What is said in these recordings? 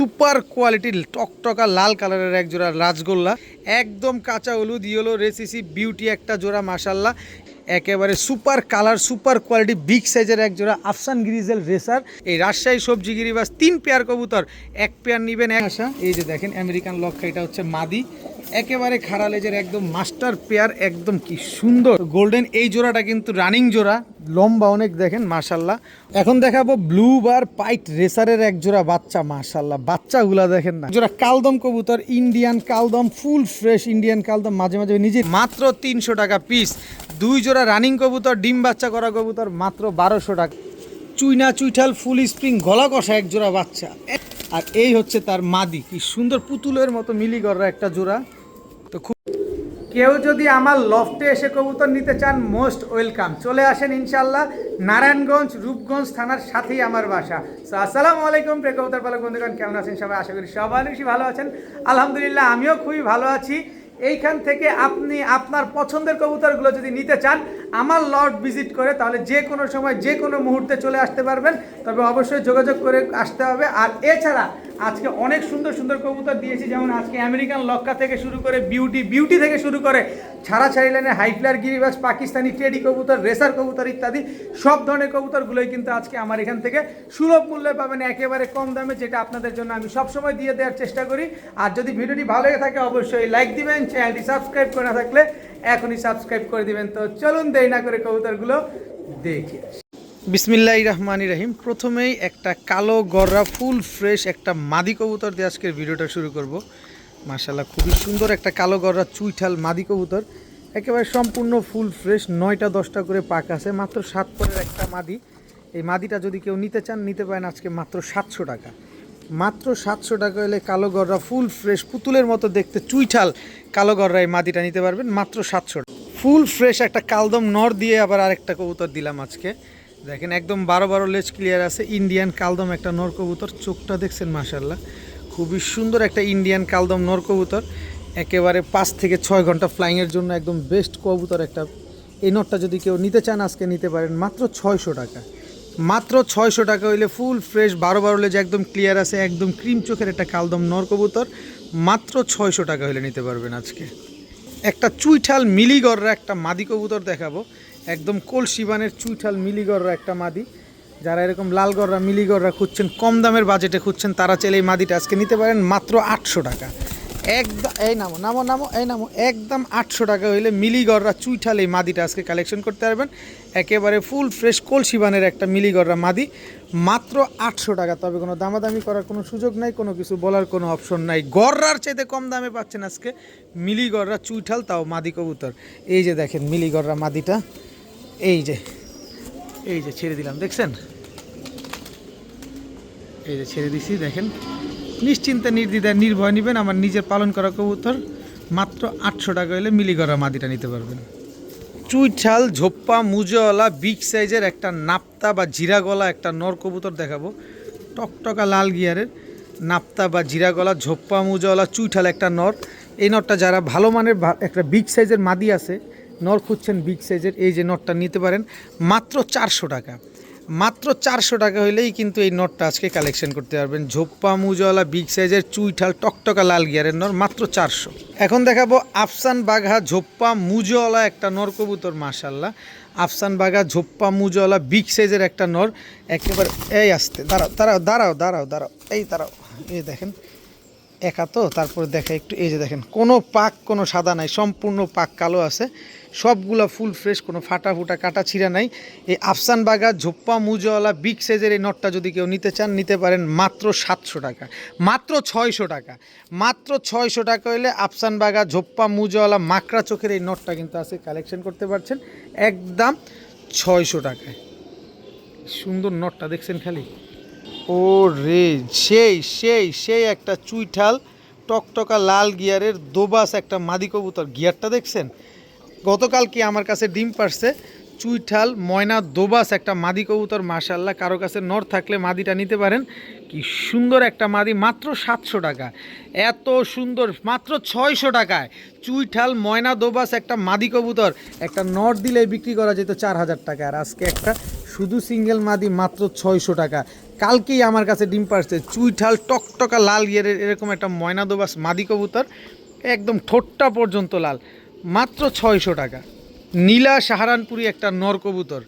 Super কোয়ালিটির টকটকা লাল কালারের এক জোড়া রাজগোল্লা, একদম কাঁচা হলুদ ইয়েলো রেসিসি বিউটি একটা জোড়া মাশাল্লাহ, একেবারে super colour super quality big সাইজের এক জোড়া আফসান গ্রিজেল রেসার। এই রাজশাহী সবজি গিরিবাস 3 পেয়ার কবুতর, 1 পেয়ার নেবেন এক আশা। এই যে দেখেন আমেরিকান লক্ষা, এটা হচ্ছে মাদি, একেবারে খাড়া লেজের একদম মাস্টার পেয়ার, একদম কি সুন্দর গোল্ডেন। এই জোড়াটা কিন্তু রানিং জোড়া, লম্বা অনেক দেখেন মাশাল্লাহ। এখন দেখাবো ব্লু বার পাইট রেসারের এক জোড়া বাচ্চা, মাশাল্লাহ বাচ্চাগুলা দেখেন না। জোড়া কালদম কবুতর, ইন্ডিয়ান কালদম, ফুল ফ্রেশ ইন্ডিয়ান কালদম, মাঝে মাঝে নিজে, মাত্র 300 টাকা পিস। 2 জোড়া রানিং কবুতর, ডিম বাচ্চা করা কবুতর, মাত্র 1200 টাকা। চুইনা চুইঠাল ফুল স্প্রিং গলা কষা এক জোড়া বাচ্চা, আর এই হচ্ছে তার মাদি, কি সুন্দর পুতুলের মতো মিলিগররা একটা জোড়া। তো খুব, কেউ যদি আমার লফটে এসে কবুতর নিতে চান মোস্ট ওয়েলকাম, চলে আসেন ইনশাল্লাহ। নারায়ণগঞ্জ রূপগঞ্জ থানার সাথেই আমার বাসা। সো আসসালামু আলাইকুম প্রিয় কবুতর পালক বন্ধুগণ, কেমন আছেন সবাই? আশা করি সবাই বেশি ভালো আছেন। আলহামদুলিল্লাহ আমিও খুবই ভালো আছি। এইখান থেকে আপনি আপনার পছন্দের কবুতরগুলো যদি নিতে চান আমার লট ভিজিট করে, তাহলে যে কোনো সময় যে কোনো মুহূর্তে চলে আসতে পারবেন, তবে অবশ্যই যোগাযোগ করে আসতে হবে। আর এছাড়া আজকে অনেক সুন্দর সুন্দর কবুতর দিয়েছি, যেমন আজকে আমেরিকান লক্কা থেকে শুরু করে বিউটি থেকে শুরু করে ছাড়াছাড়ি লাইনে হাইফ্লার গিরিবাস, পাকিস্তানি টেডি কবুতর, রেসার কবুতর ইত্যাদি সব ধরনের কবুতরগুলোই কিন্তু আজকে আমার এখান থেকে সুলভ মূল্যে পাবেন, একেবারে কম দামে, যেটা আপনাদের জন্য আমি সবসময় দিয়ে দেওয়ার চেষ্টা করি। আর যদি ভিডিওটি ভালো লেগে থাকে অবশ্যই লাইক দিবেন, চ্যানেলটি সাবস্ক্রাইব করে না থাকলে এখনই সাবস্ক্রাইব করে দিবেন। তো চলুন দেরি না করে কবুতরগুলো দেখি। বিসমিল্লাহির রহমানির রহিম। প্রথমেই একটা কালো গররা ফুল ফ্রেশ একটা মাদি কবুতর দিয়ে আজকের ভিডিওটা শুরু করব। মাশাআল্লাহ খুবই সুন্দর একটা কালো গররা চুইঠাল মাদি কবুতর, একেবারে সম্পূর্ণ ফুল ফ্রেশ, 9টা 10টা করে পাক আছে, মাত্র 7 পরের একটা মাদি। এই মাদিটা যদি কেউ নিতে চান নিতে পারেন আজকে মাত্র 700 টাকা। মাত্র 700 টাকা হলে কালো গররা ফুল ফ্রেশ পুতুলের মতো দেখতে চুইঠাল কালো গররা এই মাদিটা নিতে পারবেন মাত্র 700 টাকা। ফুল ফ্রেশ একটা কালদম নর দিয়ে আবার আরেকটা কবুতর দিলাম আজকে, দেখেন একদম 12 লেজ ক্লিয়ার আছে, ইন্ডিয়ান কালদম একটা নর কবুতর, চোখটা দেখছেন মাশাআল্লাহ খুবই সুন্দর একটা ইন্ডিয়ান কালদম নর কবুতর, একেবারে 5 থেকে 6 ঘন্টা ফ্লাইংয়ের জন্য একদম বেস্ট কবুতর একটা। এই নটটা যদি কেউ নিতে চান আজকে নিতে পারেন মাত্র 600 টাকা। মাত্র 600 টাকা হইলে ফুল ফ্রেশ 12 লেজ একদম ক্লিয়ার আছে, একদম ক্রিম চোখের একটা কালদম নর কবুতর, মাত্র 600 টাকা হলে নিতে পারবেন আজকে। একটা চুইঠাল মিলিগররা একটা মাদি কবুতর দেখাবো, একদম কলসিবানের চুইঠাল মিলিগররা একটা মাদি। যারা এরকম লালগররা মিলিগররা খুঁজছেন, কম দামের বাজেটে খুঁজছেন, তারা চাইলে এই মাদিটা আজকে নিতে পারেন মাত্র 800 টাকা। একদম এই নামো নামো নামো এই নামো, একদম 800 টাকা হইলে মিলিগররা চুইঠাল এই মাদিটা আজকে কালেকশন করতে পারবেন। একেবারে ফুল ফ্রেশ কলসিবানের একটা মিলিগররা মাদি, মাত্র 800 টাকা। তবে কোনো দামাদামি করার কোনো সুযোগ নাই, কোনো কিছু বলার কোনো অপশন নাই, গররার চাইতে কম দামে পাচ্ছেন আজকে মিলিগররা চুইঠাল, তাও মাদি কবুতর। এই যে দেখেন মিলিগররা মাদিটা, এই যে ছেড়ে দিলাম, দেখছেন এই যে ছেড়ে দিছি, দেখেন নিশ্চিন্তে নির্দ্বিধায় নির্ভয় নেবেন আমার নিজের পালন করা কবুতর। মাত্র 800 টাকা হলে মিলিগররা মাদিটা নিতে পারবেন। চুইঠাল ঝোপ্পা মুজওয়ালা বিগ সাইজের একটা নাপ্তা বা জিরা গলা একটা নর কবুতর দেখাবো, টকটকা লাল গিয়ারের নাপ্তা বা জিরা গলা ঝোপ্পা মুজওয়ালা চুইঠাল একটা নর। এই নরটা যারা ভালো মানের একটা বিগ সাইজের মাদি আছে, নর খুঁজছেন বিগ সাইজের, এই যে নটটা নিতে পারেন মাত্র 400 টাকা। মাত্র 400 টাকা হলেই কিন্তু এই নটটা আজকে কালেকশন করতে পারবেন। ঝোপ্পা মুজওয়ালা বিগ সাইজের চুইঠাল টকটকা লাল গিয়ারের নর, মাত্র 400। এখন দেখাবো আফসান বাঘা ঝোপ্পা মুজওয়ালা একটা নর কবুতর, মাশাআল্লাহ আফসান বাঘা ঝোপ্পা মুজওয়ালা বিগ সাইজের একটা নর, একেবারে এই আসতে দাঁড়াও এই দাঁড়াও, এই দেখেন একা তো, তারপরে দেখা একটু, এই যে দেখেন কোনো পাক কোনো সাদা নাই, সম্পূর্ণ পাক কালো আছে, সবগুলা ফুল ফ্রেশ, কোনো ফাটা ফুটা কাটা ছিঁড়া নাই। এই আফসান বাগা ঝোপ্পা মুজওয়ালা বিগ সাইজের এই নটটা যদি কেউ নিতে চান নিতে পারেন মাত্র 700 টাকা। মাত্র 600 টাকা, মাত্র 600 টাকা হইলে আফসান বাগা ঝোপ্পা মুজওয়ালা মাকড়া চোখের এই নটটা কিন্তু আছে কালেকশন করতে পারছেন একদম 600 টাকায়। সুন্দর নটটা দেখছেন খালি, ও রে সেই সেই সেই একটা চুইঠাল টকটকা লাল গিয়ারের দোবাস একটা মাদি কবুতর, গিয়ারটা দেখছেন, গতকাল কি আমার কাছে ডিম পারছে চুইঠাল ময়না দোবাস একটা মাদি কবুতর, মাশাআল্লাহ কারো কাছে নর থাকলে মাদিটা নিতে পারেন। কি সুন্দর একটা মাদি, মাত্র 700 টাকা। এত সুন্দর মাত্র 600 টাকায় চুইঠাল ময়না দোবাস একটা মাদি কবুতর, একটা নর দিলে বিক্রি করা যেত 4000 টাকা, আর আজকে একটা শুধু সিঙ্গেল মাদি মাত্র 600 টাকা। কালকেই আমার কাছে ডিম পারছে, চুইঠাল টকটকা লাল গিয়ারের এরকম একটা ময়নাদোবাস মাদি কবুতর, একদম ঠোঁটটা পর্যন্ত লাল, মাত্র 600 টাকা। নীলা সাহারানপুরি একটা নর কবুতর,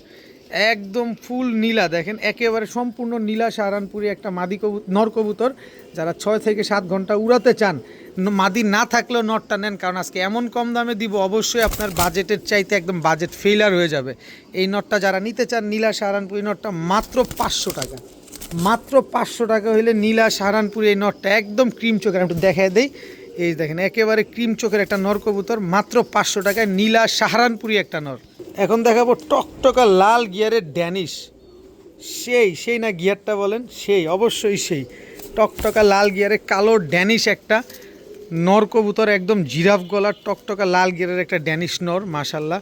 একদম ফুল নীলা, দেখেন একেবারে সম্পূর্ণ নীলা সাহারানপুরি একটা মাদি নর কবুতর। যারা 6 থেকে 7 ঘন্টা উড়াতে চান, মাদি না থাকলেও নরটা নেন, কারণ আজকে এমন কম দামে দিব অবশ্যই আপনার বাজেটের চাইতে একদম বাজেট ফেইলার হয়ে যাবে। এই নরটা যারা নিতে চান, নীলা সাহারানপুরি নরটা মাত্র 500 টাকা। মাত্র 500 টাকা হইলে নীলা সাহারানপুরি এই নরটা একদম ক্রিম চোখের, আমি একটু দেখায় দেই, এই দেখেন একেবারে ক্রিম চোখের একটা নর কবুতর, মাত্র 500 টাকায় নীলা সাহারানপুরি একটা নর। এখন দেখাবো টকটকা লাল গিয়ারের ড্যানিশ, সেই না গিয়ারটা বলেন, সেই অবশ্যই সেই টকটকা লাল গিয়ারের কালো ড্যানিশ একটা নর কবুতর, একদম জিরাফ গলার টকটকা লাল গিয়ারের একটা ড্যানিশ নর, মাশাল্লাহ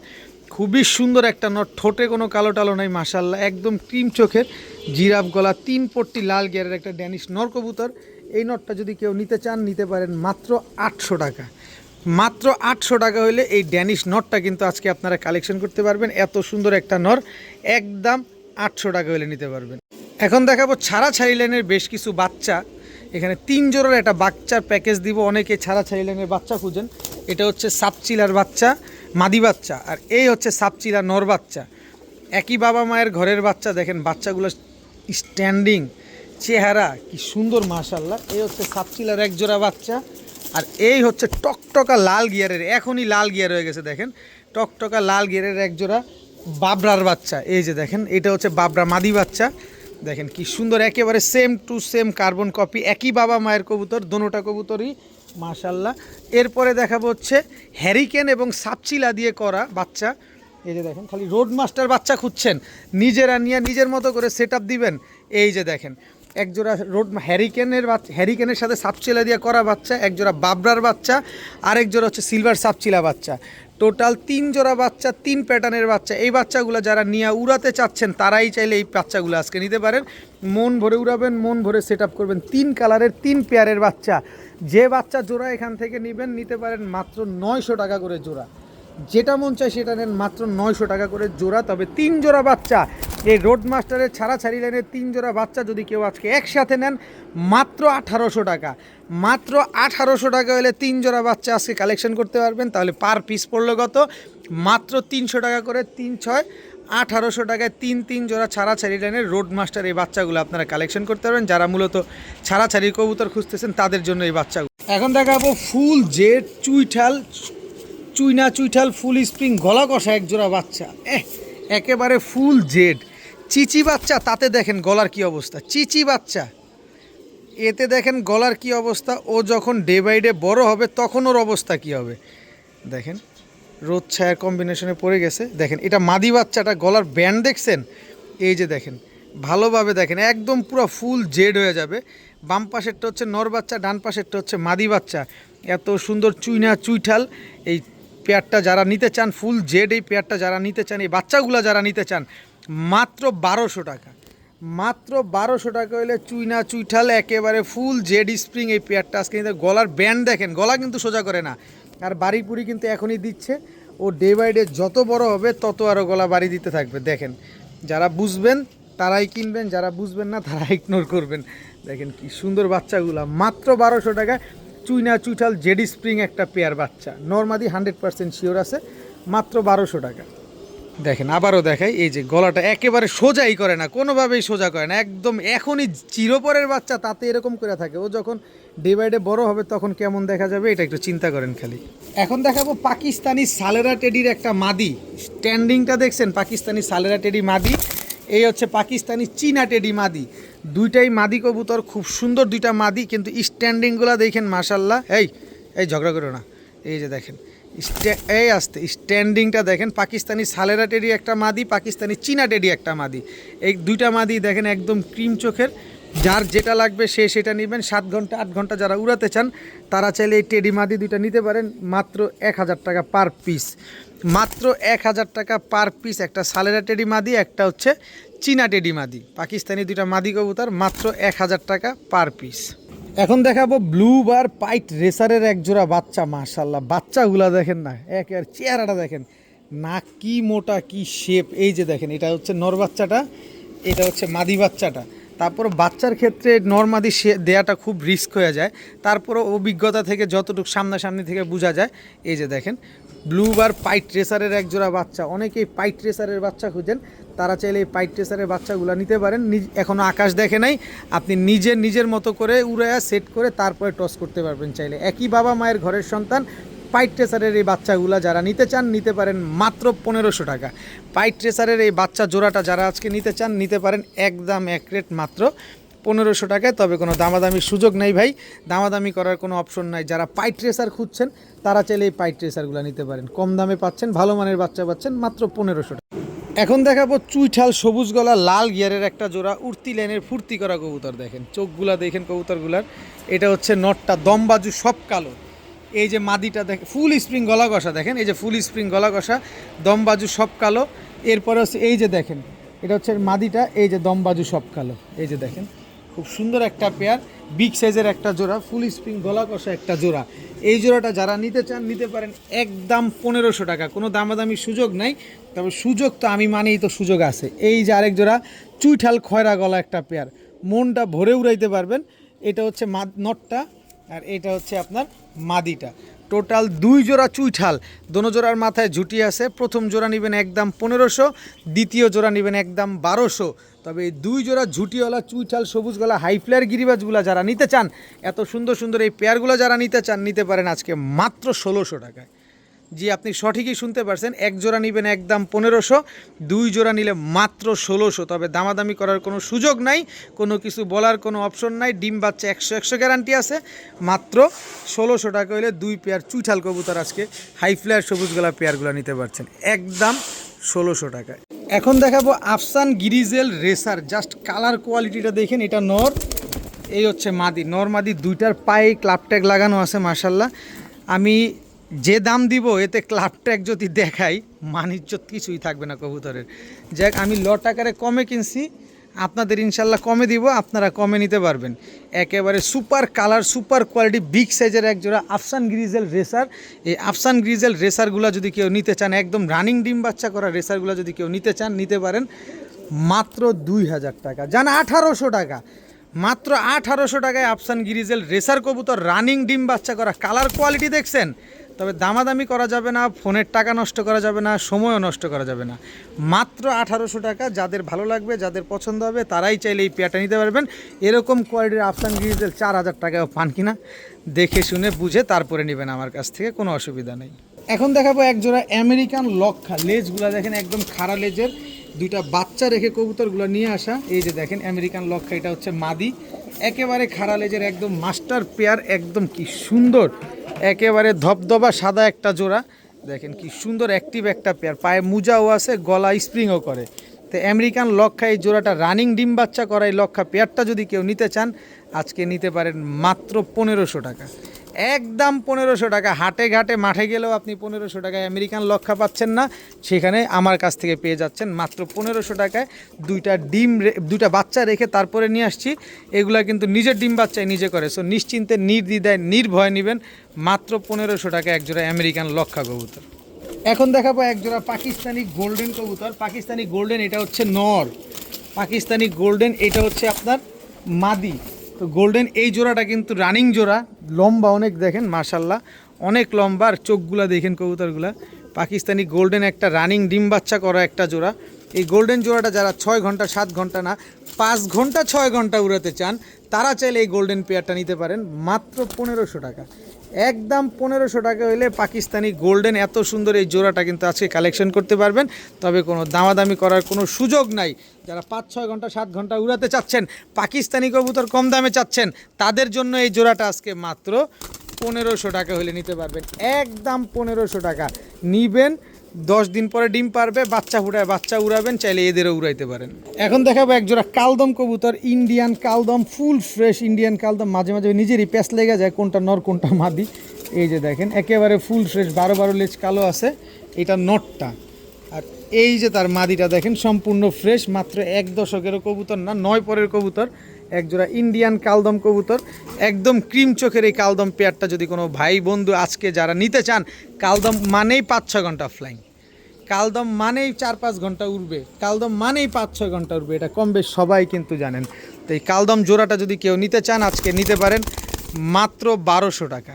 খুবই সুন্দর একটা নর, ঠোঁটে কোনো কালো টালো নাই, মাশাল্লাহ একদম ক্রিম চোখের জিরাফ গলা 3 পট্টি লাল গিয়ারের একটা ড্যানিশ নর কবুতর। এই নরটা যদি কেউ নিতে চান নিতে পারেন মাত্র 800 টাকা। মাত্র 800 টাকা হলে এই ড্যানিশ নরটা কিন্তু আজকে আপনারা কালেকশন করতে পারবেন। এত সুন্দর একটা নর একদম 800 টাকা হলে নিতে পারবেন। এখন দেখাবো ছাড়াছাড়ি লাইনের বেশ কিছু বাচ্চা, এখানে 3 জোড়ার একটা বাচ্চার প্যাকেজ দিব। অনেকে ছাড়াছাড়ি লাইনের বাচ্চা খুঁজেন, এটা হচ্ছে সাপচিলার বাচ্চা মাদি বাচ্চা, আর এই হচ্ছে সাপচিলা নর বাচ্চা, একই বাবা মায়ের ঘরের বাচ্চা। দেখেন বাচ্চাগুলো স্ট্যান্ডিং, চেহারা কি সুন্দর মাশাল্লাহ। এই হচ্ছে সাপচিলার এক জোড়া বাচ্চা, আর এই হচ্ছে টকটকা লাল গিয়ারের, এখনই লাল গিয়ার হয়ে গেছে, দেখেন টকটকা লাল গিয়ারের এক জোড়া বাবরার বাচ্চা। এই যে দেখেন এটা হচ্ছে বাবরা মাদি বাচ্চা, দেখেন কি সুন্দর, একেবারে same to same carbon copy, একই বাবা মায়ের কবুতর, দোনোটা কবুতরই মাশাল্লাহ। এরপরে দেখাবো হচ্ছে হ্যারিকেন এবং সাপচিলা দিয়ে করা বাচ্চা। এই যে দেখেন, খালি রোড মাস্টার বাচ্চা খুঁজছেন, নিজেরা নিয়ে নিজের মতো করে সেট আপ দিবেন। এই যে দেখেন একজোড়া হ্যারিকেনের সাথে সাপচিলা দিয়ে করা বাচ্চা, একজোড়া বাবরার বাচ্চা, আরেক জোড়া হচ্ছে সিলভার সাপচিলা বাচ্চা। টোটাল 3 জোড়া বাচ্চা, 3 প্যাটার্নের বাচ্চা। এই বাচ্চাগুলো যারা নিয়ে উড়াতে চাচ্ছেন তারাই চাইলে এই বাচ্চাগুলো আজকে নিতে পারেন। মন ভরে উড়াবেন, মন ভরে সেট আপ করবেন। 3 কালারের 3 পেয়ারের বাচ্চা, যে বাচ্চা জোড়া এখান থেকে নেবেন নিতে পারেন মাত্র 900 টাকা করে জোড়া। যেটা মন চায় সেটা নেন, মাত্র 900 টাকা করে জোড়া। তবে 3 জোড়া বাচ্চা, এই রোড মাস্টারের ছাড়াছাড়ি লাইনের 3 জোড়া বাচ্চা যদি কেউ আজকে একসাথে নেন মাত্র 1800 টাকা। মাত্র 1800 টাকা হলে 3 জোড়া বাচ্চা আজকে কালেকশন করতে পারবেন। তাহলে পার পিস পড়লো কত? মাত্র 300 টাকা করে, 3 6 1800 টাকায় 3 জোড়া ছাড়াছাড়ি লাইনের রোড মাস্টার এই বাচ্চাগুলো আপনারা কালেকশন করতে পারবেন। যারা মূলত ছাড়াছাড়ি কবুতর খুঁজতেছেন তাদের জন্য এই বাচ্চাগুলো। এখন দেখাবো ফুল জেড চুইঠাল ফুল স্প্রিং গলা কষা এক জোড়া বাচ্চা, একেবারে ফুল জেড চিচি বাচ্চা। তাতে দেখেন গলার কি অবস্থা, চিচি বাচ্চা, এতে দেখেন গলার কি অবস্থা। ও যখন ডে বাই ডে বড় হবে তখন ওর অবস্থা কি হবে দেখেন, রোদ ছায়ার কম্বিনেশনে পড়ে গেছে। দেখেন এটা মাদি বাচ্চাটা, গলার ব্যান্ড দেখছেন, এই যে দেখেন ভালোভাবে দেখেন, একদম পুরো ফুল জেড হয়ে যাবে। বাম পাশেরটা হচ্ছে নর বাচ্চা, ডান পাশেরটা হচ্ছে মাদি বাচ্চা। এত সুন্দর চুইঠাল এই পেয়ারটা যারা নিতে চান, ফুল জেড এই পেয়ারটা যারা নিতে চান, এই বাচ্চাগুলো যারা নিতে চান মাত্র 1200 টাকা। মাত্র 1200 টাকা হলে চুইঠাল একেবারে ফুল জেড স্প্রিং এই পেয়ারটা আজকে নিতে। গলার ব্যান্ড দেখেন, গলা কিন্তু সোজা করে না, আর বাড়ি পুরি কিন্তু এখনই দিচ্ছে। ও ডে বাই ডে যত বড় হবে তত আরও গলা বাড়ি দিতে থাকবে। দেখেন যারা বুঝবেন তারাই কিনবেন, যারা বুঝবেন না তারা ইগনোর করবেন। দেখেন কি সুন্দর বাচ্চাগুলো, মাত্র 1200 টাকা চুইঠাল জেডি স্প্রিং একটা পেয়ার বাচ্চা, নর্মাদি 100% শিওর আছে, মাত্র 1200 টাকা। দেখেন আবারও দেখাই, এই যে গলাটা একেবারে সোজাই করে না, কোনোভাবেই সোজা করে না, একদম এখনই চিরপরের বাচ্চা তাতে এরকম করে থাকে। ও যখন ডে বাই ডে বড়ো হবে তখন কেমন দেখা যাবে এটা একটু চিন্তা করেন খালি। এখন দেখাবো পাকিস্তানি সালেরা টেডির একটা মাদি, স্ট্যান্ডিংটা দেখছেন, পাকিস্তানি সালেরা টেডি মাদি। এই হচ্ছে পাকিস্তানি চীনা টেডি মাদি, দুইটাই মাদি কবুতর, খুব সুন্দর দুইটা মাদি, কিন্তু স্ট্যান্ডিংগুলো দেখেন মাশাল্লাহ। এই ঝগড়া করো না, এই যে দেখেন এই আসতে স্ট্যান্ডিংটা দেখেন, পাকিস্তানি সালেরা টেডি একটা মাদি, পাকিস্তানি চীনা টেডি একটা মাদি। এই দুইটা মাদি দেখেন একদম ক্রিম চোখের, যার যেটা লাগবে সে সেটা নেবেন। 7 ঘন্টা 8 ঘন্টা যারা উড়াতে চান তারা চাইলে এই টেডি মাদি দুইটা নিতে পারেন মাত্র 1000 টাকা পার পিস। মাত্র 1000 টাকা পার পিস একটা সালেরা টেডি মাদি, একটা হচ্ছে চীনা টেডি মাদি, পাকিস্তানি দুইটা মাদি কবুতর, মাত্র 1000 টাকা পার পিস। এখন দেখাবো ব্লু বার পাইট রেসারের এক জোড়া বাচ্চা, মাশাল্লাহ বাচ্চাগুলা দেখেন না, একেবারে চেহারাটা দেখেন, নাক কি মোটা কি শেপ। এই যে দেখেন এটা হচ্ছে নর বাচ্চাটা, এটা হচ্ছে মাদি বাচ্চাটা। তারপর বাচ্চার ক্ষেত্রে নরমাদি দেয়াটা খুব রিস্ক হয়ে যায়, তারপরও অভিজ্ঞতা থেকে যতটুকু সামনাসামনি থেকে বোঝা যায়। এই যে দেখেন ব্লু বার পাইট রেসারের এক জোড়া বাচ্চা, অনেকেই পাইট রেসারের বাচ্চা খুঁজেন, তারা চাইলে এই পাইট রেসারের বাচ্চাগুলো নিতে পারেন। এখনও আকাশ দেখে নাই, আপনি নিজের মতো করে উড়াইয়া সেট করে তারপরে টস করতে পারবেন চাইলে। একই বাবা মায়ের ঘরের সন্তান পাইট রেসারের এই বাচ্চাগুলো যারা নিতে চান নিতে পারেন মাত্র 1500 টাকা। পাইট রেসারের এই বাচ্চা জোড়াটা যারা আজকে নিতে চান নিতে পারেন একদম এক রেট মাত্র 1500 টাকায়। তবে কোনো দামাদামির সুযোগ নেই ভাই, দামাদামি করার কোনো অপশন নাই। যারা পাইট রেসার খুঁজছেন তারা চাইলে এই পাইট রেসারগুলো নিতে পারেন, কম দামে পাচ্ছেন, ভালো মানের বাচ্চা পাচ্ছেন মাত্র 1500 টাকা। এখন দেখাবো চুইঠাল সবুজ গলা লাল গিয়ারের একটা জোড়া উড়তি লাইনের ফুর্তি করা কবুতর। দেখেন চোখগুলা দেখেন কবুতরগুলার, এটা হচ্ছে নটটা, দমবাজু সব কালো। এই যে মাদিটা দেখেন ফুল স্প্রিং গলা কষা, দেখেন এই যে ফুল স্প্রিং গলা কষা, দমবাজু সব কালো। এরপরে হচ্ছে এই যে দেখেন এটা হচ্ছে মাদিটা, এই যে দমবাজু সব কালো। এই যে দেখেন খুব সুন্দর একটা পেয়ার, বিগ সাইজের একটা জোড়া, ফুল স্প্রিং গলা কষা একটা জোড়া। এই জোড়াটা যারা নিতে চান নিতে পারেন একদম 1500 টাকা, কোনো দামাদামির সুযোগ নাই। তবে সুযোগ তো আমি মানেই তো সুযোগ আছে। এই যে আরেক জোড়া চুইঠাল খয়রা গলা একটা পেয়ার, মনটা ভরে উড়াইতে পারবেন। এটা হচ্ছে নটটা আর এটা হচ্ছে আপনার মাদিটা। টোটাল 2 জোড়া চুইঠাল, দোনো জোড়ার মাথায় ঝুটি আছে। প্রথম জোড়া নেবেন একদম 1500, দ্বিতীয় জোড়া নেবেন একদম 1200। তবে এই 2 জোড়া ঝুটিওয়ালা চুইঠাল সবুজ গলা হাই ফ্লায়ার গিরিবাজগুলো যারা নিতে চান, এত সুন্দর সুন্দর এই পেয়ারগুলো যারা নিতে চান নিতে পারেন আজকে মাত্র 1600 টাকায়। জি আপনি সঠিকই শুনতে পারছেন, এক জোড়া নেবেন একদম 1500, 2 জোড়া নিলে মাত্র 1600। তবে দামাদামি করার কোনো সুযোগ নাই, কোনো কিছু বলার কোনো অপশন নাই। ডিম বাচ্চা 100 গ্যারান্টি আছে। মাত্র 1600 টাকা হলে 2 পেয়ার চুইঠাল কবুতর আজকে হাই ফ্লায়ার সবুজ গলা পেয়ারগুলো নিতে পারছেন একদম 1600 টাকায়। এখন দেখাবো আফসান গিরিজেল রেসার, জাস্ট কালার কোয়ালিটিটা দেখেন। এটা নর, এই হচ্ছে মাদি। নর মাদি দুইটার পায়ে ক্লাব ট্যাগ লাগানো আছে মাশাল্লাহ। আমি যে দাম দিব এতে ক্লাব ট্যাগ যদি দেখাই মানিজ্যত কিছুই থাকবে না কবুতরের। যাক আমি লট আকারে কমে কিনছি, আপনাদের ইনশাল্লাহ কমে দিব, আপনারা কমে নিতে পারবেন। একেবারে super colour super quality big সাইজের এক জোড়া আফসান গ্রিজেল রেসার। এই আফসান গ্রিজেল রেসারগুলো যদি কেউ নিতে চান, একদম রানিং ডিম বাচ্চা করা রেসারগুলো যদি কেউ নিতে চান নিতে পারেন মাত্র 2000 টাকা, জান 1800 টাকা। মাত্র 1800 টাকায় আফসান গিরিজেল রেসার কবুতর, রানিং ডিম বাচ্চা করা। কালার কোয়ালিটি দেখছেন? তবে দামাদামি করা যাবে না, ফোনের টাকা নষ্ট করা যাবে না, সময়ও নষ্ট করা যাবে না। মাত্র 1800 টাকা। যাদের ভালো লাগবে, যাদের পছন্দ হবে তারাই চাইলে এই পেয়ারটা নিতে পারবেন। এরকম কোয়ালিটির আফসান গিরিজেল 4000 টাকাও পান কিনা দেখে শুনে বুঝে তারপরে নেবেন আমার কাছ থেকে, কোনো অসুবিধা নেই। এখন দেখাবো এক জোড়া আমেরিকান লক্ষা, লেজগুলো দেখেন একদম খাড়া লেজের, দুইটা বাচ্চা রেখে কবুতরগুলো নিয়ে আসা। এই যে দেখেন আমেরিকান লক্ষা, এটা হচ্ছে মাদি, একেবারে খাড়া লেজের একদম মাস্টার পেয়ার, একদম কি সুন্দর, একেবারে ধবধবা সাদা একটা জোড়া। দেখেন কি সুন্দর অ্যাক্টিভ একটা পেয়ার, পায়ে মুজাও আছে, গলা স্প্রিংও করে। তো আমেরিকান লক্ষা এই জোড়াটা রানিং ডিম বাচ্চা করা এই লক্ষা পেয়ারটা যদি কেউ নিতে চান আজকে নিতে পারেন মাত্র 1500 টাকা, একদম 1500 টাকা। হাটে ঘাটে মাঠে গেলেও আপনি 1500 টাকায় আমেরিকান লক্ষা পাচ্ছেন না, সেখানে আমার কাছ থেকে পেয়ে যাচ্ছেন মাত্র 1500 টাকায়। দুইটা বাচ্চা রেখে তারপরে নিয়ে আসছি, এগুলা কিন্তু নিজের ডিম বাচ্চাই নিজে করে। সো নিশ্চিন্তে নির্দ্বিধায় নির্ভয় নেবেন মাত্র 1500 টাকা একজোড়া আমেরিকান লক্ষা কবুতর। এখন দেখাবো একজোড়া পাকিস্তানি গোল্ডেন কবুতর। পাকিস্তানি গোল্ডেন এটা হচ্ছে নর, পাকিস্তানি গোল্ডেন এটা হচ্ছে আপনার মাদি। তো গোল্ডেন এই জোড়াটা কিন্তু রানিং জোড়া, লম্বা অনেক দেখেন মাশাল্লাহ, অনেক লম্বা। আর চোখগুলা দেখেন কবুতরগুলা। পাকিস্তানি গোল্ডেন একটা রানিং ডিম বাচ্চা করা একটা জোড়া। এই গোল্ডেন জোড়াটা যারা 6 ঘন্টা 7 ঘন্টা না 5 ঘন্টা 6 ঘন্টা উড়াতে চান তারা চাইলে এই গোল্ডেন পেয়ারটা নিতে পারেন মাত্র 1500 টাকা, একদম 1500 টাকা হইলে পাকিস্তানি গোল্ডেন এত সুন্দর এই জোড়াটা কিন্তু আজকে কালেকশন করতে পারবেন। তবে কোনো দামাদামি করার কোনো সুযোগ নাই। যারা 5-6 ঘন্টা 7 ঘন্টা উড়াতে চাচ্ছেন, পাকিস্তানি কবুতর কম দামে চাচ্ছেন, তাদের জন্য এই জোড়াটা আজকে মাত্র 1500 টাকা হলে নিতে পারবেন, একদম 1500 টাকা নিবেন। 10 দিন পরে ডিম পারবে, বাচ্চা ফুটায় বাচ্চা উড়াবেন, চাইলে এদেরও উড়াইতে পারেন। এখন দেখাবো একজোড়া কালদম কবুতর, ইন্ডিয়ান কালদম, ফুল ফ্রেশ ইন্ডিয়ান কালদম। মাঝে মাঝে নিজেরই প্যাঁচ লেগে যায় কোনটা নর কোনটা মাদি। এই যে দেখেন একেবারে ফুল ফ্রেশ, 12 লেজ কালো আছে, এটা নটটা। আর এই যে তার মাদিটা দেখেন সম্পূর্ণ ফ্রেশ, মাত্র 1 দশকেরও কবুতর না, 9 পরের কবুতর। একজোড়া ইন্ডিয়ান কালদম কবুতর, একদম ক্রিম চোখের এই কালদম পেয়ারটা যদি কোনো ভাই বন্ধু আজকে যারা নিতে চান, কালদম মানেই 5-6 ঘন্টা ফ্লাইং, কালদম মানেই 4-5 ঘন্টা উড়বে, কালদম মানেই 5-6 ঘন্টা উড়বে, এটা কম বেশ সবাই কিন্তু জানেন। তো এই কালদম জোড়াটা যদি কেউ নিতে চান আজকে নিতে পারেন মাত্র 1200 টাকা,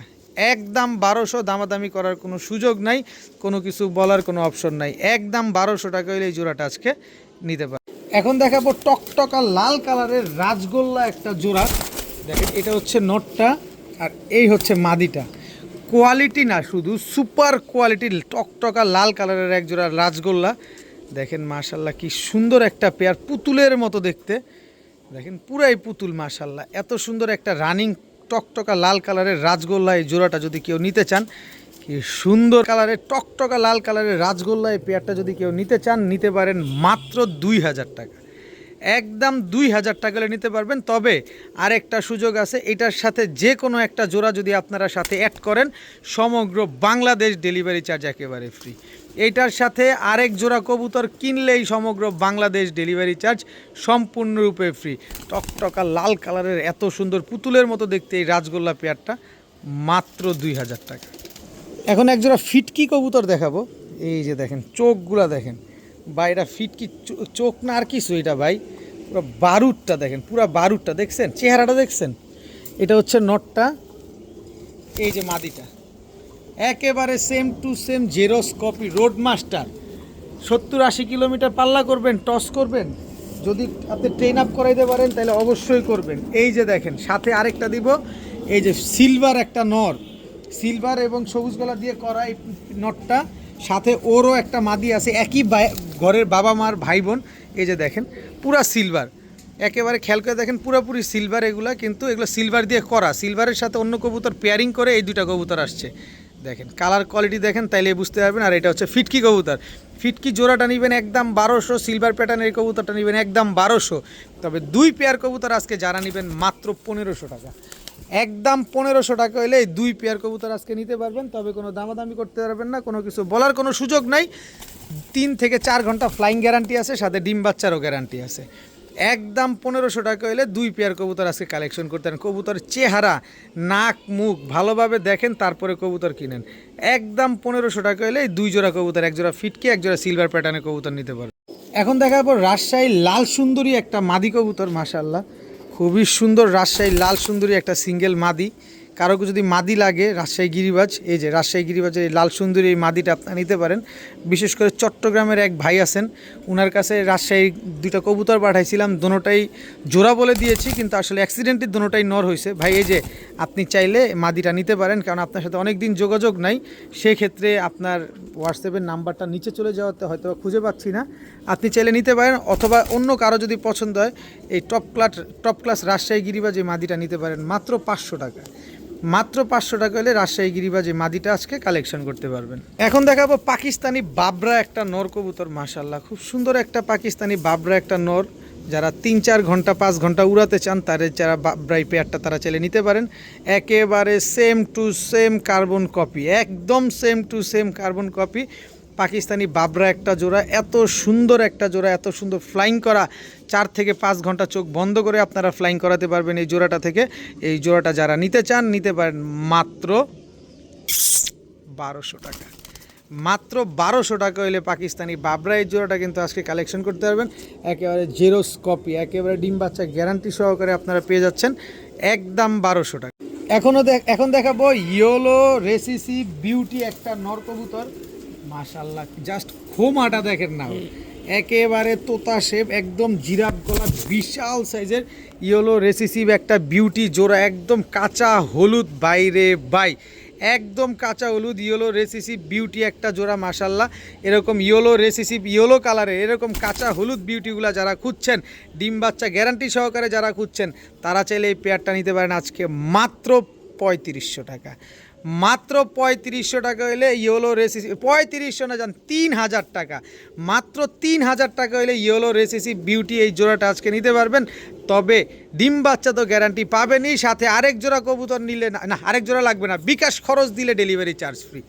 একদম 1200, দামাদামি করার কোনো সুযোগ নাই, কোনো কিছু বলার কোনো অপশন নাই, একদম 1200 টাকা হলে এই জোড়াটা আজকে নিতে পারেন। এখন দেখাবো টকটকা লাল কালারের রাজগোল্লা একটা জোড়া। দেখেন এটা হচ্ছে নটটা আর এই হচ্ছে মাদিটা। কোয়ালিটি না, শুধু সুপার কোয়ালিটির টকটকা লাল কালারের এক জোড়া রাজগোল্লা। দেখেন মাশাল্লাহ কি সুন্দর একটা পেয়ার, পুতুলের মতো দেখতে। দেখেন পুরাই পুতুল মাশাল্লাহ, এত সুন্দর একটা রানিং টকটকা লাল কালারের রাজগোল্লা এই জোড়াটা যদি কেউ নিতে চান, কি সুন্দর কালারের টকটকা লাল কালারের রাজগোল্লা এই পেয়ারটা যদি কেউ নিতে চান নিতে পারেন মাত্র 2000 টাকা, একদম 2000 টাকা হলে নিতে পারবেন। তবে আরেকটা সুযোগ আছে, এটার সাথে যে কোনো একটা জোড়া যদি আপনারা সাথে অ্যাড করেন সমগ্র বাংলাদেশ ডেলিভারি চার্জ একেবারে ফ্রি। এইটার সাথে আরেক জোড়া কবুতর কিনলেই সমগ্র বাংলাদেশ ডেলিভারি চার্জ সম্পূর্ণরূপে ফ্রি। টকটকা লাল কালারের এত সুন্দর পুতুলের মতো দেখতে এই রাজগোল্লা পেয়ারটা মাত্র 2000 টাকা। এখন এক জোড়া ফিটকি কবুতর দেখাবো। এই যে দেখেন চোখগুলা দেখেন ভাই, এটা ফিটকি চোখ না আর কিছু, এটা ভাই পুরো বারুদটা দেখেন, পুরো বারুদটা দেখছেন, চেহারাটা দেখছেন। এটা হচ্ছে নটটা, এই যে মাদিটা, একেবারে same to same xerox copy. Road master 70-80 kilometre পাল্লা করবেন, টস করবেন, যদি আপনি ট্রেন আপ করাইতে পারেন তাহলে অবশ্যই করবেন। এই যে দেখেন সাথে আরেকটা দিব, এই যে সিলভার একটা নর, সিলভার এবং সবুজ গলা দিয়ে করা এই নটটা, সাথে ওরও একটা মাদি আছে, একই ঘরের বাবা মার ভাই বোন। এই যে দেখেন পুরা সিলভার, একেবারে খেয়াল করে দেখেন পুরোপুরি সিলভার এগুলা, কিন্তু এগুলো সিলভার দিয়ে করা, সিলভারের সাথে অন্য কবুতর পেয়ারিং করে এই দুইটা কবুতর আসছে। দেখেন কালার কোয়ালিটি দেখেন, তাইলে বুঝতে পারবেন। আর এটা হচ্ছে ফিটকি কবুতর, ফিটকি জোড়াটা নেবেন একদম 1200, সিলভার প্যাটার্নের কবুতরটা নেবেন একদম 1200। তবে দুই পেয়ার কবুতর আজকে যারা নেবেন মাত্র 1500 টাকা, একদম 1500 টাকা হলে এই দুই পেয়ার কবুতর আজকে নিতে পারবেন। তবে কোনো দামাদামি করতে পারবেন না, কোনো কিছু বলার কোনো সুযোগ নাই। 3 থেকে 4 ঘন্টা ফ্লাইং গ্যারান্টি আছে, সাথে ডিম বাচ্চারও গ্যারান্টি আছে। একদম 1500 টাকা হলে দুই পেয়ার কবুতর আজকে কালেকশন করতে পারেন। কবুতরের চেহারা, নাক, মুখ ভালোভাবে দেখেন, তারপরে কবুতর কিনেন। একদম 1500 টাকা হলে এই দুই জোড়া কবুতর, এক জোড়া ফিটকি, এক জোড়া সিলভার প্যাটার্নের কবুতর নিতে পারবেন। এখন দেখাবো রাজশাহী লাল সুন্দরী একটা মাদি কবুতর, মাশাআল্লাহ খুবই সুন্দর। রাজশাহী লাল সুন্দরী একটা সিঙ্গেল মাদি, কারো যদি মাদি লাগে রাজশাহী গিরিবাজ, এই যে রাজশাহী গিরিবাজের এই লাল সুন্দরী এই মাদিটা আপনারা নিতে পারেন। বিশেষ করে চট্টগ্রামের এক ভাই আছেন, ওনার কাছে রাজশাহী দুইটা কবুতর পাঠাইছিলাম, দোনোটাই জোড়া বলে দিয়েছি, কিন্তু আসলে অ্যাক্সিডেন্টে দোনোটাই নর হয়েছে। ভাই এই যে আপনি চাইলে মাদিটা নিতে পারেন, কারণ আপনার সাথে অনেক দিন যোগাযোগ নাই, সেক্ষেত্রে আপনার হোয়াটসঅ্যাপের নাম্বারটা নিচে চলে যাওয়াতে হয়তো খুঁজে পাচ্ছি না, আপনি চাইলে নিতে পারেন। অথবা অন্য কারো যদি পছন্দ হয় এই টপ ক্লাস রাজশাহী গিরিবাজ এই মাদিটা নিতে পারেন মাত্র 500 টাকা, মাত্র 500 টাকা হলে রাজশাহী গিরিবাজ এই মাদিটা আজকে কালেকশন করতে পারবেন। এখন দেখাবো পাকিস্তানি বাবরা একটা নর কবুতর, মাশাআল্লাহ খুব সুন্দর একটা পাকিস্তানি বাবরা একটা নর। যারা 3-4 ঘন্টা 5 ঘন্টা উড়াতে চান তাদের যারা বাবরা এই পেয়ারটা তারা চাইলে নিতে পারেন। একেবারে same to same carbon copy, একদম same to same carbon copy Pakistani বাবরা একটা জোড়া। এত সুন্দর একটা জোড়া, এত সুন্দর ফ্লাইং করা, 4 থেকে 5 ঘন্টা চোখ বন্ধ করে আপনারা ফ্লাইং করাতে পারবেন এই জোড়াটা থেকে। এই জোড়াটা যারা নিতে চান নিতে পারেন মাত্র 1200 টাকা, মাত্র 1200 টাকা হলে পাকিস্তানি বাবরা এই জোড়াটা কিন্তু আজকে কালেকশন করতে পারবেন। একেবারে জেরক্স কপি, একেবারে ডিম বাচ্চা গ্যারান্টি সহকারে আপনারা পেয়ে যাচ্ছেন একদম 1200 টাকা। এখন দেখাবো ইয়েলো রেসিসি বিউটি একটা নর কবুতর, মাশাআল্লাহ জাস্ট খোমাটা দেখেন না, একেবারে তোতা শেপ, একদম জিরাফ গলা, বিশাল সাইজের ইয়েলো রেসিসিভ একটা বিউটি জোড়া, একদম কাঁচা হলুদ বাইরে বাই, একদম কাঁচা হলুদ ইয়েলো রেসিসিভ বিউটি একটা জোড়া। মাশাআল্লাহ এরকম ইয়েলো রেসিসিভ ইয়েলো কালারের এরকম কাঁচা হলুদ বিউটিগুলো যারা খুঁজছেন, ডিম বাচ্চা গ্যারান্টি সহকারে যারা খুঁজছেন, তারা চাইলে এই পেয়ারটা নিতে পারেন আজকে মাত্র 3500 টাকা, মাত্র 3500 টাকা হলে ইয়েলো রেসিসি, 3500 না যান 3000 টাকা, মাত্র 3000 টাকা হলে ইয়েলো রেসিসি বিউটি এই জোড়াটা আজকে নিতে পারবেন। তবে ডিম বাচ্চা তো গ্যারান্টি পাবেনই, সাথে আরেক জোড়া কবুতর নিলে না, আরেক জোড়া লাগবে না, বিকাশ খরচ দিলে ডেলিভারি চার্জ ফ্রি।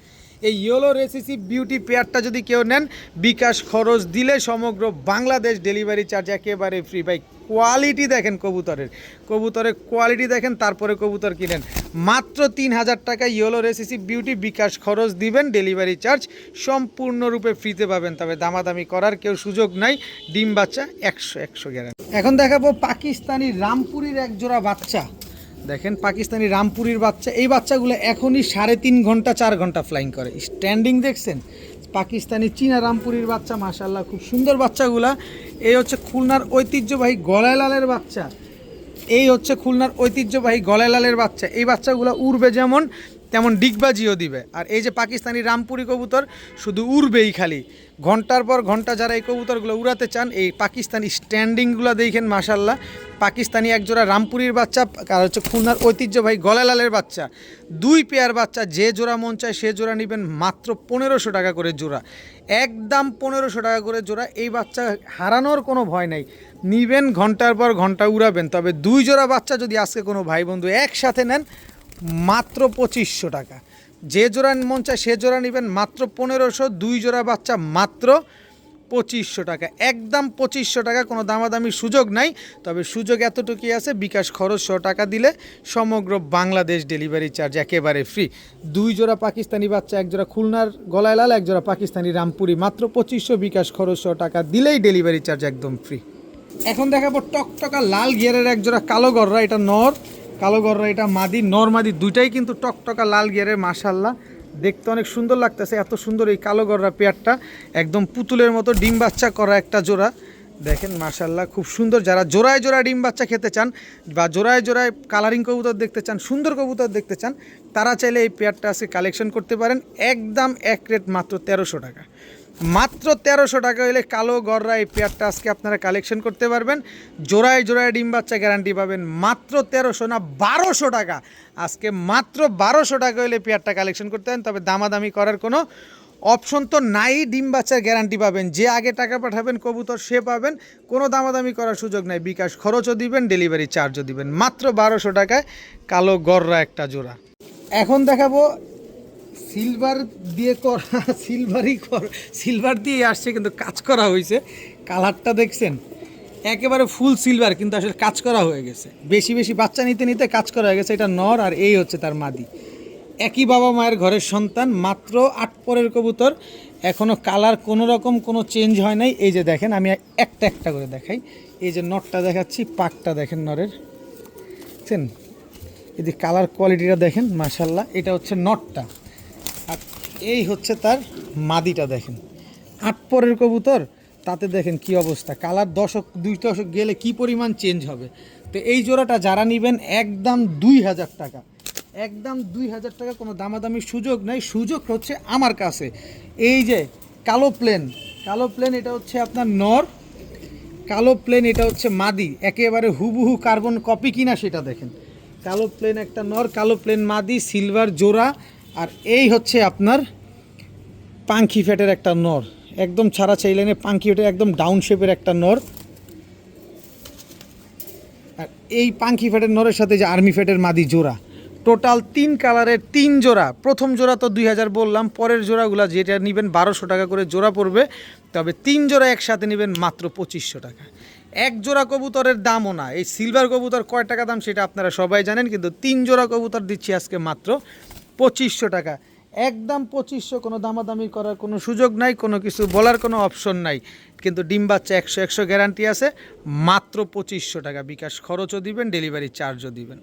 এই ইয়েলো রেসিসি বিউটি পেয়ারটা যদি কেউ নেন, বিকাশ খরচ দিলে সমগ্র বাংলাদেশ ডেলিভারি চার্জ একেবারে ফ্রি। ভাই কোয়ালিটি দেখেন, কবুতরের কোয়ালিটি দেখেন, তারপরে কবুতর কিনেন। মাত্র 3000 টাকা ইয়েলো রেসিসি বিউটি, বিকাশ খরচ দিবেন, ডেলিভারি চার্জ সম্পূর্ণরূপে ফ্রিতে পাবেন। তবে দামাদামি করার কেউ সুযোগ নাই। ডিম বাচ্চা 100 গ্যারান্টি। এখন দেখাবো পাকিস্তানি রামপুরির এক জোড়া বাচ্চা। দেখেন পাকিস্তানি রামপুরির বাচ্চা, এই বাচ্চাগুলো এখনই 3.5 ঘন্টা 4 ঘন্টা ফ্লাইং করে। স্ট্যান্ডিং দেখছেন, পাকিস্তানি চীনা রামপুরির বাচ্চা, মাশাআল্লাহ খুব সুন্দর বাচ্চাগুলা। এই হচ্ছে খুলনার ঐতিহ্যবাহী গলায় লালের বাচ্চা, এই হচ্ছে খুলনার ঐতিহ্যবাহী গলায় লালের বাচ্চা। এই বাচ্চাগুলো উড়বে যেমন তেমন ডিগবাজিও দিবে। আর এই যে পাকিস্তানি রামপুরি কবুতর শুধু উড়বেই খালি, ঘন্টার পর ঘন্টা যারা এই কবুতরগুলো উড়াতে চান, এই পাকিস্তানি স্ট্যান্ডিংগুলো দেখেন মাশাআল্লাহ। পাকিস্তানি একজোড়া রামপুরির বাচ্চা আর হচ্ছে খুলনার ঐতিহ্যবাহী গলায় লালের বাচ্চা, 2 পেয়ার বাচ্চা। যে জোড়া মন চায় সে জোড়া নেবেন মাত্র 1500 টাকা করে জোড়া, একদম 1500 টাকা করে জোড়া। এই বাচ্চা হারানোর কোনো ভয় নাই, নিবেন ঘন্টার পর ঘন্টা উড়াবেন। তবে 2 জোড়া বাচ্চা যদি আজকে কোনো ভাই বন্ধু একসাথে নেন, মাত্র 2500 টাকা। যে জোড়া মন চায় সে জোড়া নেবেন মাত্র 1500, 2 জোড়া বাচ্চা মাত্র 2500 টাকা, একদম 2500 টাকা, কোনো দামাদামির সুযোগ নাই। তবে সুযোগ এতটুকুই আছে, বিকাশ খরচ 100 টাকা দিলে সমগ্র বাংলাদেশ ডেলিভারি চার্জ একেবারে ফ্রি। 2 জোড়া পাকিস্তানি বাচ্চা, এক জোড়া খুলনার গলায় লাল, এক জোড়া পাকিস্তানি রামপুরি, মাত্র 2500, বিকাশ খরচ 100 টাকা দিলেই ডেলিভারি চার্জ একদম ফ্রি। এখন দেখাবো টকটকা লাল গিয়ারের এক জোড়া কালো গররা, এটা নর, কালো গররা এটা মাদি। নর মাদি দুইটাই কিন্তু টকটকা লাল গিয়ারের, মাশাআল্লাহ দেখতে অনেক সুন্দর লাগতেছে। এত সুন্দর এই কালো গররা পেয়ারটা, একদম পুতুলের মতো ডিম বাচ্চা করা একটা জোড়া। দেখেন মাশাআল্লাহ খুব সুন্দর। যারা জোড়ায় জোড়ায় ডিম বাচ্চা খেতে চান বা জোড়ায় জোড়ায় কালারিং কবুতর দেখতে চান, সুন্দর কবুতর দেখতে চান, তারা চাইলে এই পেয়ারটা আজকে কালেকশন করতে পারেন। একদম এক রেট মাত্র 1300 টাকা, মাত্র 1300 টাকা হলে কালো গররা এই পেয়ারটা আজকে আপনারা কালেকশন করতে পারবেন। জোড়ায় জোড়ায় ডিম বাচ্চা গ্যারান্টি পাবেন মাত্র 1300 না 1200 টাকা। আজকে মাত্র 1200 টাকা হলে পেয়ারটা কালেকশন করতে পারেন। তবে দামাদামি করার কোনো অপশন তো নাই, ডিম বাচ্চার গ্যারান্টি পাবেন। যে আগে টাকা পাঠাবেন কবুতর সে পাবেন, কোনো দামাদামি করার সুযোগ নাই। বিকাশ খরচও দিবেন, ডেলিভারি চার্জও দিবেন, মাত্র 1200 টাকায় কালো গররা একটা জোড়া। এখন দেখাবো সিলভার দিয়ে করা, সিলভার দিয়ে আসছে কিন্তু কাজ করা হয়েছে। কালারটা দেখছেন একেবারে ফুল সিলভার, কিন্তু আসলে কাজ করা হয়ে গেছে। বেশি বেশি বাচ্চা নিতে নিতে কাজ করা হয়ে গেছে। এটা নর আর এই হচ্ছে তার মাদি, একই বাবা মায়ের ঘরের সন্তান। মাত্র 8 পরের কবুতর, এখনও কালার কোনো রকম কোনো চেঞ্জ হয় নাই। এই যে দেখেন, আমি একটা একটা করে দেখাই। এই যে নরটা দেখাচ্ছি, পাকটা দেখেন নরের, দেখছেন এই যে কালার কোয়ালিটিটা দেখেন মাশাআল্লাহ। এটা হচ্ছে নরটা, আর এই হচ্ছে তার মাদিটা। দেখেন 8 পরের কবুতর, তাতে দেখেন কি অবস্থা, কালার 2 দশক গেলে কি পরিমাণ চেঞ্জ হবে। তো এই জোড়াটা যারা নেবেন একদম 2000 টাকা, একদম 2000 টাকা, কোনো দামাদামির সুযোগ নাই। সুযোগ হচ্ছে আমার কাছে। এই যে কালো প্লেন এটা হচ্ছে আপনার নর, কালো প্লেন এটা হচ্ছে মাদি। একেবারে হুবহু কার্বন কপি কিনা সেটা দেখেন। কালো প্লেন একটা নর, কালো প্লেন মাদি, সিলভার জোড়া। আর এই হচ্ছে আপনার পাঙ্খি ফ্যাটের একটা নর, একদম ছাড়া চাইলেনে পাঙ্খি ফ্যাটের একদম ডাউন শেপের একটা নর। আর এই পাঙ্খি ফ্যাটের নরের সাথে যে আর্মি ফ্যাটের মাদি জোড়া, টোটাল 3 কালারের 3 জোড়া। প্রথম জোড়া তো 2000 বললাম, পরের জোড়াগুলো যেটা নেবেন 1200 টাকা করে জোড়া পড়বে। তবে 3 জোড়া একসাথে নেবেন মাত্র 2500 টাকা। এক জোড়া কবুতরের দামও না। এই সিলভার কবুতর কয় টাকা দাম সেটা আপনারা সবাই জানেন, কিন্তু 3 জোড়া কবুতর দিচ্ছি আজকে মাত্র 2500 টাকা, একদম 2500। কোনো দামাদামি করার কোনো সুযোগ নাই, কোনো কিছু বলার কোনো অপশন নাই। কিন্তু ডিম বাচ্চা 100 গ্যারান্টি আছে, মাত্র 2500 টাকা। বিকাশ খরচও দিবেন, ডেলিভারি চার্জও দিবেন।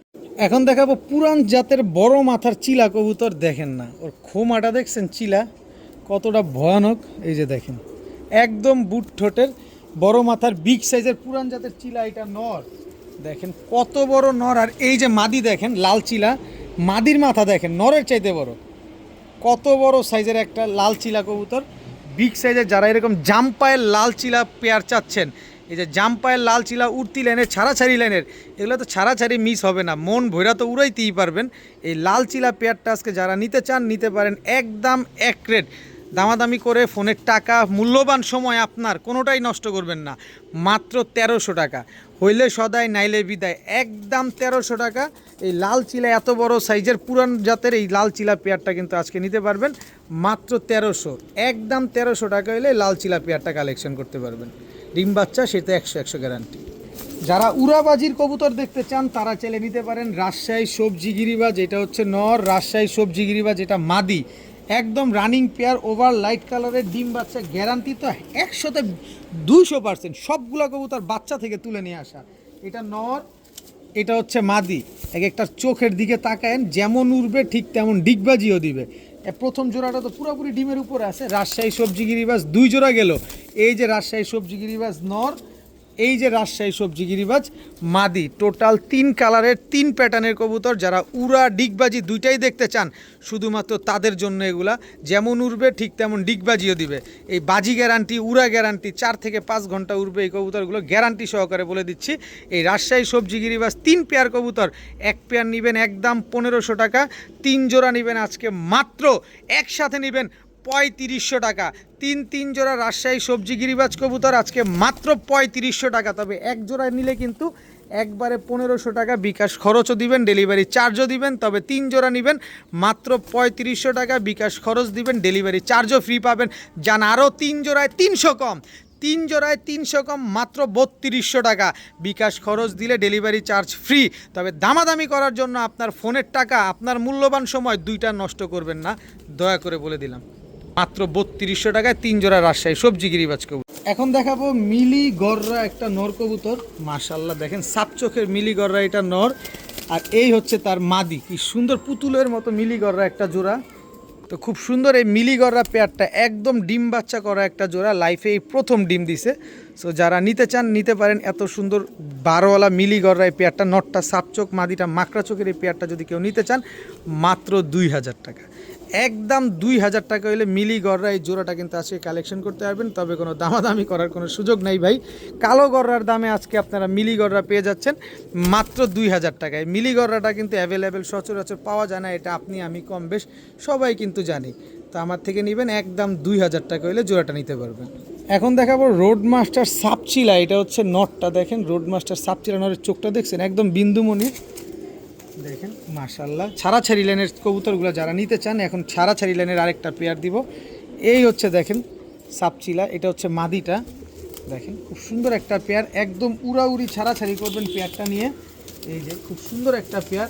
এখন দেখাবো পুরান জাতের বড় মাথার চিলা কবুতর। দেখেন না ওর খোমাটা, দেখছেন চিলা কতটা ভয়ানক। এই যে দেখেন একদম বুট ঠোঁটের বড় মাথার বিগ সাইজের পুরান জাতের চিলা, এটা নর। দেখেন কত বড় নর। আর এই যে মাদি দেখেন লাল চিলা, মাদির মাথা দেখেন নরের চাইতে বড়। কত বড় সাইজের একটা লাল চিলা কবুতর, বিগ সাইজের। যারা এরকম জাম্পায়ের লাল চিলা পেয়ার চাচ্ছেন, এই যে জাম্পায়ের লাল চিলা উড়তি লাইনের, ছাড়াছাড়ি লাইনের, এগুলো তো ছাড়াছাড়ি মিস হবে না, মন ভৈরা তো উড়াইতেই পারবেন। এই লাল চিলা পেয়ারটা আজকে যারা নিতে চান নিতে পারেন, একদম এক রেট। দামাদামি করে ফোনের টাকা, মূল্যবান সময় আপনার কোনোটাই নষ্ট করবেন না। মাত্র 1300 টাকা, হইলে সদাই নাইলে বিদায়, একদম 1300 টাকা। এই লাল চিলা এত বড় সাইজের পুরান জাতের এই লাল চিলা পেয়ারটা কিন্তু আজকে নিতে পারবেন মাত্র 1300, একদম 1300 টাকা হলে লাল চিলা পেয়ারটা কালেকশন করতে পারবেন। ডিম বাচ্চা সেটা 100 গ্যারান্টি। যারা উড়াবাজির কবুতর দেখতে চান তারা চাইলে নিতে পারেন রাজশাহী সবজি গিরিবাজ, এটা হচ্ছে নর, রাজশাহী সবজি গিরিবাজ এটা মাদি, একদম রানিং পেয়ার, ওভার লাইট কালারের, ডিম বাচ্চা গ্যারান্টি তো 100তে 200%, সবগুলো কবুতর বাচ্চা থেকে তুলে নিয়ে আসা। এটা নর, এটা হচ্ছে মাদি, এক একটা চোখের দিকে তাকায়েন, যেমন উড়বে ঠিক তেমন ডিগবাজিও দিবে। প্রথম জোড়াটা তো পুরোপুরি ডিমের উপরে আছে, রাজশাহী সবজি গিরিবাজ 2 জোড়া গেল। এই যে রাজশাহী সবজি গিরিবাজ নর, এই যে রাজশাহী সবজি গিরিবাজ মাদি, টোটাল 3 কালারের 3 প্যাটার্নের কবুতর। যারা উড়া ডিগবাজি দুইটাই দেখতে চান শুধুমাত্র তাদের জন্য এগুলা, যেমন উড়বে ঠিক তেমন ডিগবাজিও দিবে। এই বাজি গ্যারান্টি, উড়া গ্যারান্টি, 4 থেকে 5 ঘন্টা উড়বে এই কবুতরগুলো, গ্যারান্টি সহকারে বলে দিচ্ছি। এই রাজশাহী সবজি গিরিবাজ 3 পেয়ার কবুতর, এক পেয়ার নেবেন একদম 1500 টাকা, 3 জোড়া নেবেন আজকে মাত্র, একসাথে নেবেন 3500 টাকা। 3 জোড়া রাজশাহী সবজি গিরিবাজ কবুতর আজকে মাত্র 3500 টাকা। তবে এক জোড়া নিলে কিন্তু একবারে 1500 টাকা বিকাশ খরচও দিবেন, ডেলিভারি চার্জও দিবেন। তবে 3 জোড়া নেবেন মাত্র 3500 টাকা, বিকাশ খরচ দিবেন, ডেলিভারি চার্জও ফ্রি পাবেন। যান আরও 3 জোড়ায় 300 কম, 3 জোড়ায় 300 কম, মাত্র 3200 টাকা, বিকাশ খরচ দিলে ডেলিভারি চার্জ ফ্রি। তবে দামাদামি করার জন্য আপনার ফোনের টাকা, আপনার মূল্যবান সময় দুইটা নষ্ট করবেন না, দয়া করে বলে দিলাম। মাত্র 3200 টাকায় 3 জোড়া রাজশাহী সবজি গিরিবাজ কবুতর। এখন দেখাবো মিলি গররা একটা নর কবুতর, মাশাআল্লাহ দেখেন সাপ চোখের মিলি গররা, এটা নর, আর এই হচ্ছে তার মাদি। কি সুন্দর পুতুলের মতো মিলি গররা একটা জোড়া। তো খুব সুন্দর এই মিলি গররা পেয়ারটা, একদম ডিম বাচ্চা করা একটা জোড়া, লাইফে এই প্রথম ডিম দিছে। সো যারা নিতে চান নিতে পারেন, এত সুন্দর বারোওয়ালা মিলি গররা এই পেয়ারটা, নটটা সাপ চোখ, মাদিটা মাকড়া চোখের এই পেয়ারটা যদি কেউ নিতে চান মাত্র 2000 টাকা, একদম 2000 টাকা হলে মিলি গররা এই জোড়াটা কিন্তু আজকে কালেকশন করতে পারবেন। তবে কোনো দামাদামি করার কোনো সুযোগ নেই ভাই, কালো গররার দামে আজকে আপনারা মিলি গররা পেয়ে যাচ্ছেন মাত্র 2000 টাকায়। মিলি গররাটা কিন্তু অ্যাভেলেবেল, সচরাচর পাওয়া যায় না, এটা আপনি আমি কম বেশ সবাই কিন্তু জানি। তো আমার থেকে নেবেন একদম 2000 টাকা হলে জোড়াটা নিতে পারবেন। এখন দেখাবো রোড মাস্টার সাপচিলা, এটা হচ্ছে নটটা, দেখেন রোড মাস্টার সাপচিলা নরের চোখটা দেখছেন একদম বিন্দুমণির, দেখেন মাশাআল্লাহ। ছাড়াছাড়ি লাইনের কবুতরগুলো যারা নিতে চান, এখন ছাড়াছাড়ি লাইনের আরেকটা পেয়ার দিব। এই হচ্ছে দেখেন সাপচিলা, এটা হচ্ছে মাদিটা, দেখেন খুব সুন্দর একটা পেয়ার, একদম উড়াউড়ি ছাড়াছাড়ি করবেন পেয়ারটা নিয়ে। এই যে খুব সুন্দর একটা পেয়ার।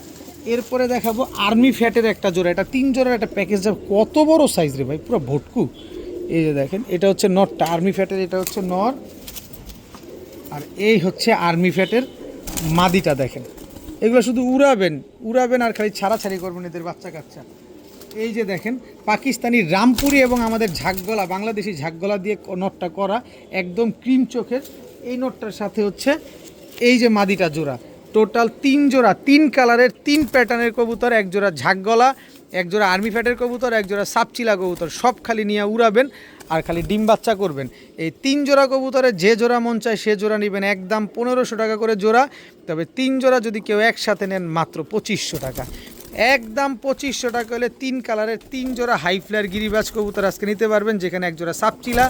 এরপরে দেখাবো আর্মি ফ্যাটের একটা জোড়া, এটা 3 জোড়ার একটা প্যাকেজ, কত বড় সাইজ রে ভাই, পুরো ভটকু। এই যে দেখেন এটা হচ্ছে নটটা আর্মি ফ্যাটের, এটা হচ্ছে নর, আর এই হচ্ছে আর্মি ফ্যাটের মাদিটা। দেখেন এগুলো শুধু উড়াবেন আর খালি ছাড়াছাড়ি করবেন এদের বাচ্চা কাচ্চা। এই যে দেখেন পাকিস্তানি রামপুরি এবং আমাদের ঝাকগলা, বাংলাদেশি ঝাকগলা দিয়ে নটটা করা, একদম ক্রিম চোখের। এই নটটার সাথে হচ্ছে এই যে মাদিটা জোড়া, টোটাল 3 জোড়া 3 কালারের 3 প্যাটার্নের কবুতর, এক জোড়া ঝাকগলা, এক জোড়া আর্মি ফ্যাটের কবুতর, এক জোড়া সাপচিলা কবুতর, সব খালি নিয়ে উড়াবেন আর খালি ডিম বাচ্চা করবেন। এই 3 জোড়া কবুতরে যে জোড়া মন চায় সে জোড়া নেবেন একদম 1500 টাকা করে জোড়া। তবে 3 জোড়া যদি কেউ একসাথে নেন মাত্র 2500 টাকা, একদম 2500 টাকা হলে 3 কালারের 3 জোড়া হাই ফ্লায়ার গিরিবাজ কবুতর আজকে নিতে পারবেন, যেখানে এক জোড়া সাপচিলা,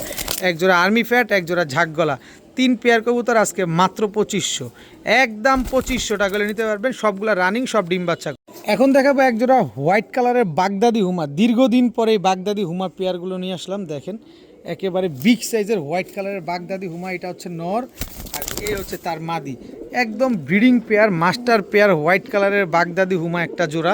এক জোড়া আর্মি ফ্যাট, এক জোড়া ঝাকগলা, 3 পেয়ার কবুতর আজকে মাত্র 2500, একদম 2500 টাকা হলে নিতে পারবেন। সবগুলা রানিং, সব ডিম বাচ্চা। এখন দেখাবো এক জোড়া হোয়াইট কালারের বাগদাদি হুমা, দীর্ঘদিন পরে এই বাগদাদি হুমা পেয়ারগুলো নিয়ে আসলাম। দেখেন একেবারে বিগ সাইজের হোয়াইট কালারের বাগদাদি হুমা, এটা হচ্ছে নর আর এই হচ্ছে তার মাদি, একদম breeding pair, master pair white কালারের বাগদাদি হুমা একটা জোড়া,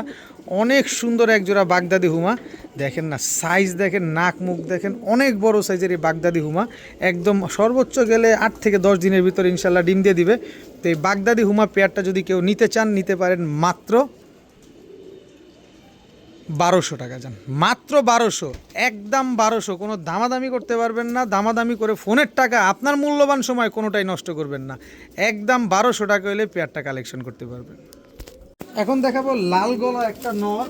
অনেক সুন্দর এক জোড়া বাগদাদি হুমা। দেখেন না সাইজ, দেখেন নাক মুখ দেখেন, অনেক বড় সাইজের এই বাগদাদি হুমা, একদম সর্বোচ্চ গেলে 8 থেকে 10 দিনের ভিতরে ইনশাল্লাহ ডিম দিয়ে দিবে। তো এই বাগদাদি হুমা পেয়ারটা যদি কেউ নিতে চান নিতে পারেন মাত্র 1200 টাকা। যান মাত্র 1200, একদম 1200, কোনো দামাদামি করতে পারবেন না। দামাদামি করে ফোনের টাকা, আপনার মূল্যবান সময় কোনোটাই নষ্ট করবেন না, একদম 1200 টাকা হলে পেয়ারটা কালেকশন করতে পারবেন। এখন দেখাবো লাল গলা একটা নর,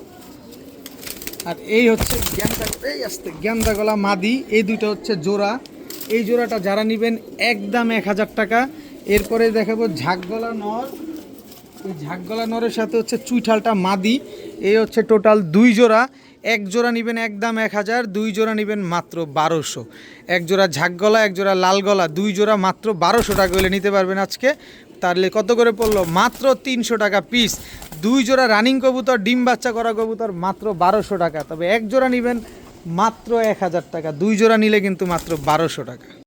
আর এই হচ্ছে গ্যান্দা গলা মাদি, এই দুইটা হচ্ছে জোড়া। এই জোড়াটা যারা নেবেন একদম 1000 টাকা। এরপরে দেখাবো ঝাকগলা নর, এই ঝাকগলা নরের সাথে হচ্ছে চুইঠালটা মাদি, এই হচ্ছে টোটাল 2 জোড়া। এক জোড়া নেবেন একদম 1000, 2 জোড়া নেবেন মাত্র 1200। এক জোড়া ঝাকগলা, এক জোড়া লাল গলা, 2 জোড়া মাত্র 1200 টাকা হলে নিতে পারবেন আজকে। তাহলে কত করে পড়লো? মাত্র 300 টাকা পিস। 2 জোড়া রানিং কবুতর ডিম বাচ্চা করা কবুতর মাত্র 1200 টাকা, তবে এক জোড়া নেবেন মাত্র 1000 টাকা, 2 জোড়া নিলে কিন্তু মাত্র 1200 টাকা।